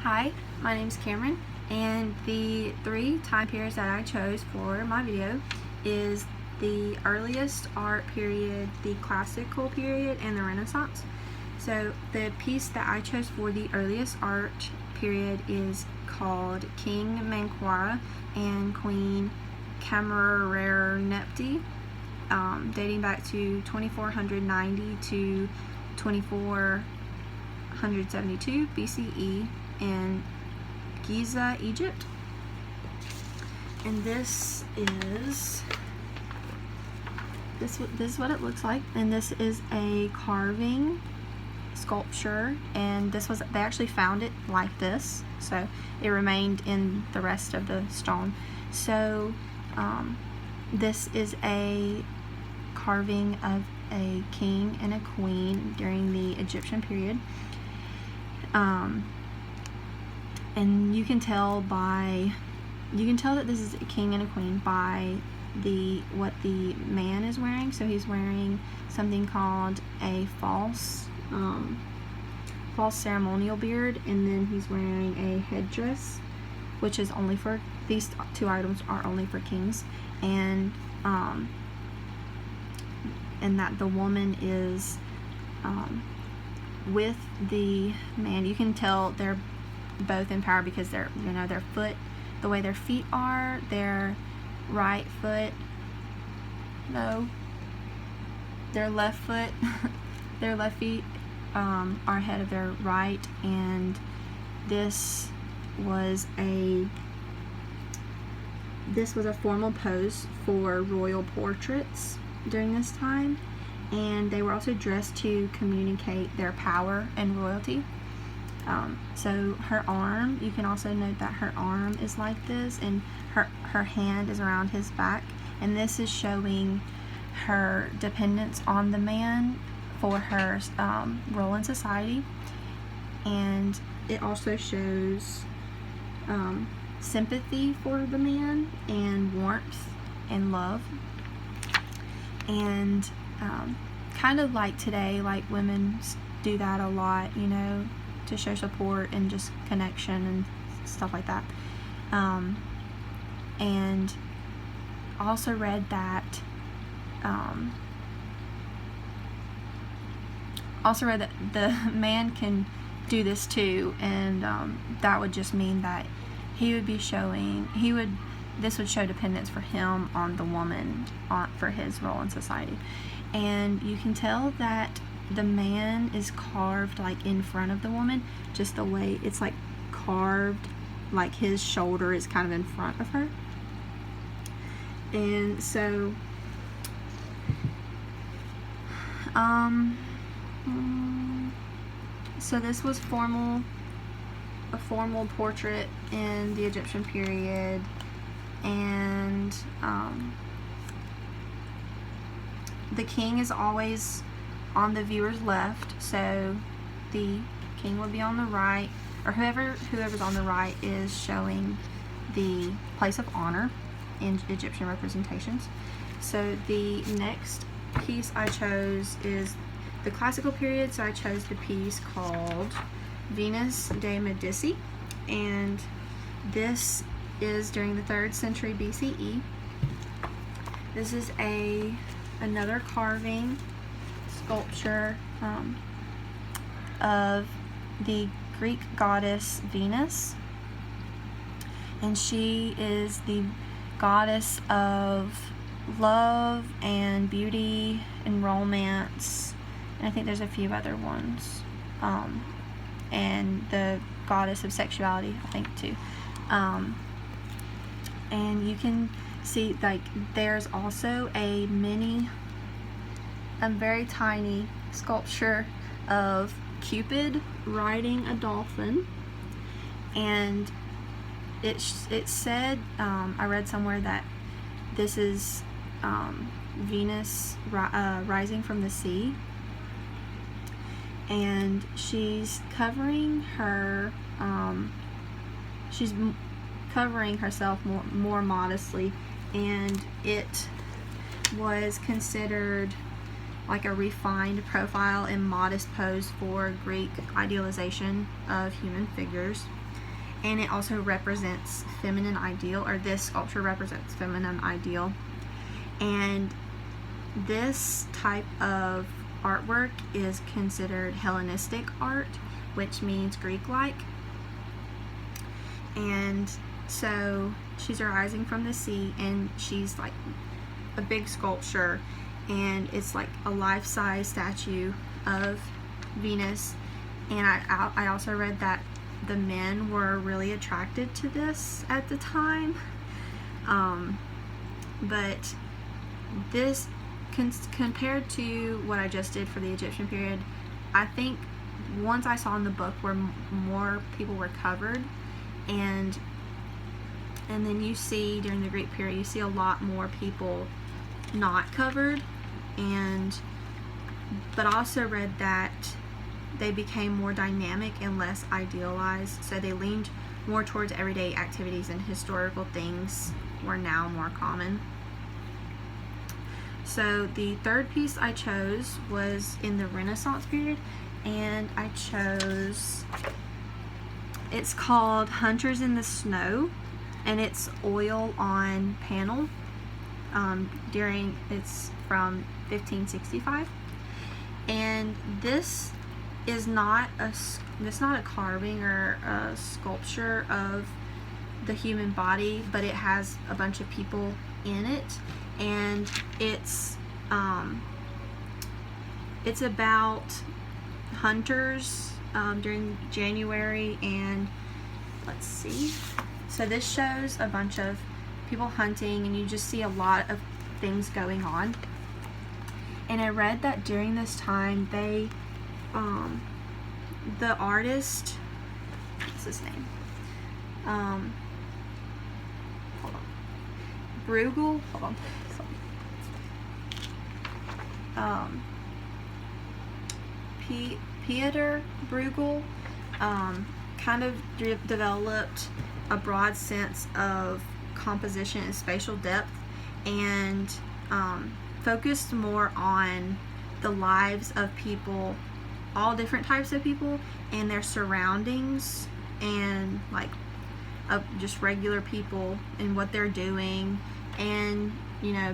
Hi, my name is Cameron, and the three time periods that I chose for my video is the earliest art period, the classical period, and the Renaissance. So the piece that I chose for the earliest art period is called King Manquara and Queen Camerernepti, dating back to 2490 to 2472 BCE in Giza, Egypt. And this is what it looks like. And this is a carving sculpture, and they actually found it like this, so it remained in the rest of the stone. So this is a carving of a king and a queen during the Egyptian period. And you can tell that this is a king and a queen by what the man is wearing. So he's wearing something called a false ceremonial beard, and then he's wearing a headdress, which is only for, these two items are only for kings, and that the woman is with the man. You can tell they're both in power because their foot, the way their feet are, their right foot, no, their left foot, their left feet are ahead of their right, and this was a formal pose for royal portraits during this time, and they were also dressed to communicate their power and royalty. So her arm, you can also note that her arm is like this, and her hand is around his back, and this is showing her dependence on the man for her role in society. And it also shows sympathy for the man and warmth and love, and kind of like today, like women do that a lot, to show support and just connection and stuff like that. And also read that the man can do this too, and that would just mean that this would show dependence for him on the woman for his role in society. And you can tell that the man is carved like in front of the woman, just the way it's like carved, like his shoulder is kind of in front of her. And so so this was a formal portrait in the Egyptian period, and the king is always on the viewer's left, so the king would be on the right, or whoever's on the right is showing the place of honor in Egyptian representations. So the next piece I chose is the classical period, so I chose the piece called Venus de Medici, and this is during the 3rd century BCE. This is another carving sculpture of the Greek goddess Venus, and she is the goddess of love and beauty and romance, and I think there's a few other ones, and the goddess of sexuality, I think, too. And you can see, like, there's also a very tiny sculpture of Cupid riding a dolphin, and it said, I read somewhere that this is Venus rising from the sea, and she's covering herself more modestly, and it was considered like a refined profile and modest pose for Greek idealization of human figures. and it also represents feminine ideal, or this sculpture represents feminine ideal. And this type of artwork is considered Hellenistic art, which means Greek-like. And so she's arising from the sea, and she's like a big sculpture, and it's like a life-size statue of Venus. And I also read that the men were really attracted to this at the time. But this, compared to what I just did for the Egyptian period, I think ones I saw in the book where more people were covered, and then you see during the Greek period, you see a lot more people not covered. But I also read that they became more dynamic and less idealized, so they leaned more towards everyday activities, and historical things were now more common. So the third piece I chose was in the Renaissance period, and I chose, it's called Hunters in the Snow, and it's oil on panel. It's from 1565, and this is not a carving or a sculpture of the human body, but it has a bunch of people in it, and it's about hunters during January. And let's see, so this shows a bunch of people hunting, and you just see a lot of things going on. And I read that during this time, they the artist, what's his name? Hold on. Bruegel. Hold on. Pieter Bruegel kind of developed a broad sense of composition and spatial depth, and focused more on the lives of people, all different types of people, and their surroundings, and like just regular people and what they're doing, and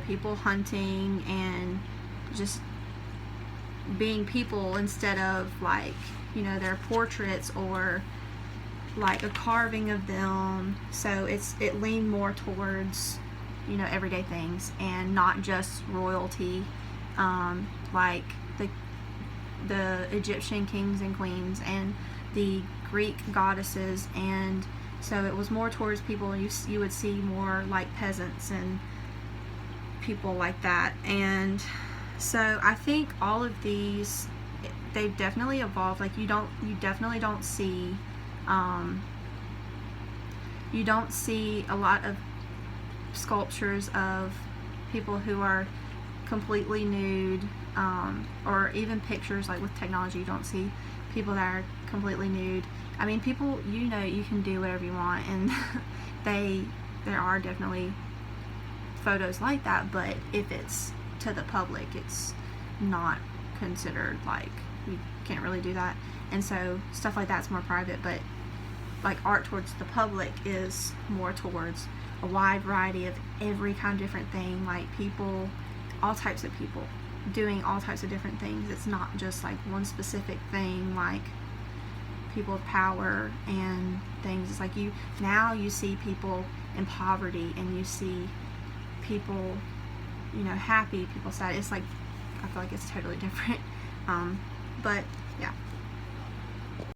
people hunting and just being people, instead of like their portraits or like a carving of them. So it leaned more towards everyday things, and not just royalty, like the Egyptian kings and queens and the Greek goddesses. And so it was more towards people. You would see more like peasants and people like that. And so I think all of these, they've definitely evolved. Like you definitely don't see a lot of sculptures of people who are completely nude, or even pictures, like with technology you don't see people that are completely nude. I mean, people, you can do whatever you want, and there are definitely photos like that, but if it's to the public, it's not considered, like, you can't really do that. And so stuff like that's more private. But like art towards the public is more towards a wide variety of every kind of different thing, like people, all types of people doing all types of different things. It's not just like one specific thing, like people with power and things. It's like you see people in poverty, and you see people happy, people sad. It's like, I feel like it's totally different. But yeah.